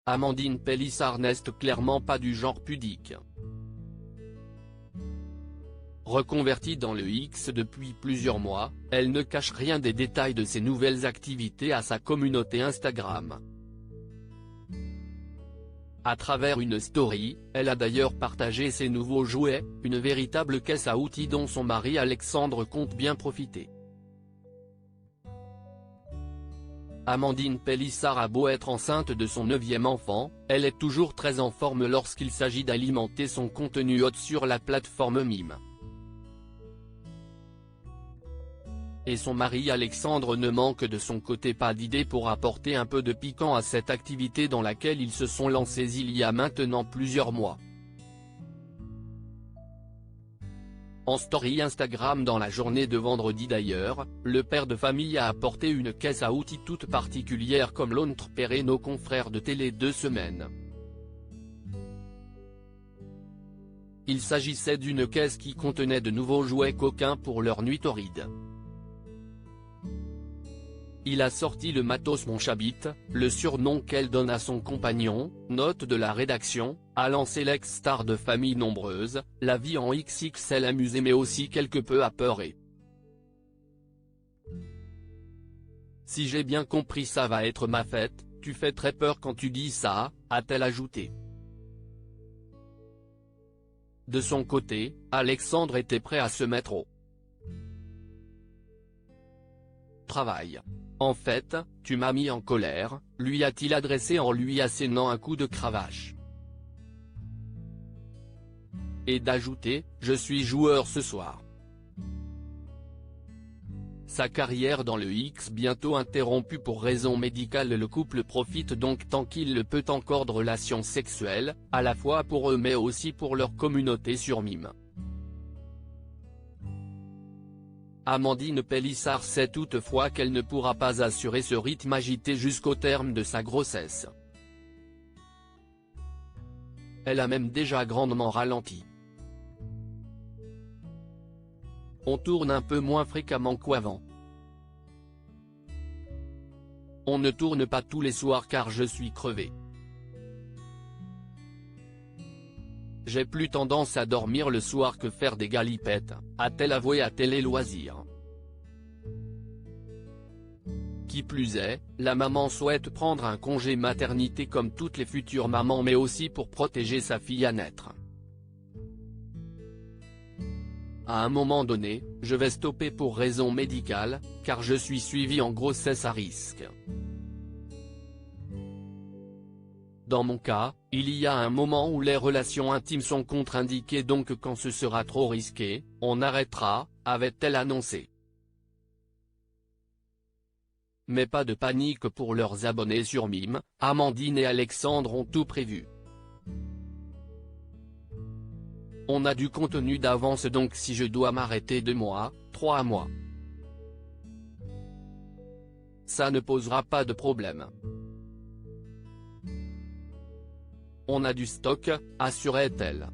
Amandine Pélissard n'est clairement pas du genre pudique. Reconvertie dans le X depuis plusieurs mois, elle ne cache rien des détails de ses nouvelles activités à sa communauté Instagram. À travers une story, elle a d'ailleurs partagé ses nouveaux jouets, une véritable caisse à outils dont son mari Alexandre compte bien profiter. Amandine Pélissard a beau être enceinte de son 9e enfant, elle est toujours très en forme lorsqu'il s'agit d'alimenter son contenu hot sur la plateforme Mime. Et son mari Alexandre ne manque de son côté pas d'idées pour apporter un peu de piquant à cette activité dans laquelle ils se sont lancés il y a maintenant plusieurs mois. En story Instagram dans la journée de vendredi d'ailleurs, le père de famille a apporté une caisse à outils toute particulière comme l'ont repéré nos confrères de Télé 2 Semaines. Il s'agissait d'une caisse qui contenait de nouveaux jouets coquins pour leur nuit torride. Il a sorti le matos mon chabit, le surnom qu'elle donne à son compagnon, note de la rédaction, a lancé l'ex-star de famille nombreuse, la vie en XXL amusée mais aussi quelque peu apeurée. Si j'ai bien compris ça va être ma fête, tu fais très peur quand tu dis ça, a-t-elle ajouté. De son côté, Alexandre était prêt à se mettre au travail. En fait, tu m'as mis en colère, lui a-t-il adressé en lui assénant un coup de cravache. Et d'ajouter, je suis joueur ce soir. Sa carrière dans le X bientôt interrompue pour raisons médicales, le couple profite donc tant qu'il le peut encore de relations sexuelles, à la fois pour eux mais aussi pour leur communauté sur Mime. Amandine Pélissard sait toutefois qu'elle ne pourra pas assurer ce rythme agité jusqu'au terme de sa grossesse. Elle a même déjà grandement ralenti. On tourne un peu moins fréquemment qu'avant. On ne tourne pas tous les soirs car je suis crevée. J'ai plus tendance à dormir le soir que faire des galipettes, a-t-elle avoué à Télé Loisirs. Qui plus est, la maman souhaite prendre un congé maternité comme toutes les futures mamans mais aussi pour protéger sa fille à naître. À un moment donné, je vais stopper pour raison médicale, car je suis suivie en grossesse à risque. Dans mon cas, il y a un moment où les relations intimes sont contre-indiquées donc quand ce sera trop risqué, on arrêtera, avait-elle annoncé. Mais pas de panique pour leurs abonnés sur Mime, Amandine et Alexandre ont tout prévu. On a du contenu d'avance donc si je dois m'arrêter 2 mois, 3 mois. Ça ne posera pas de problème. On a du stock, assurait-elle.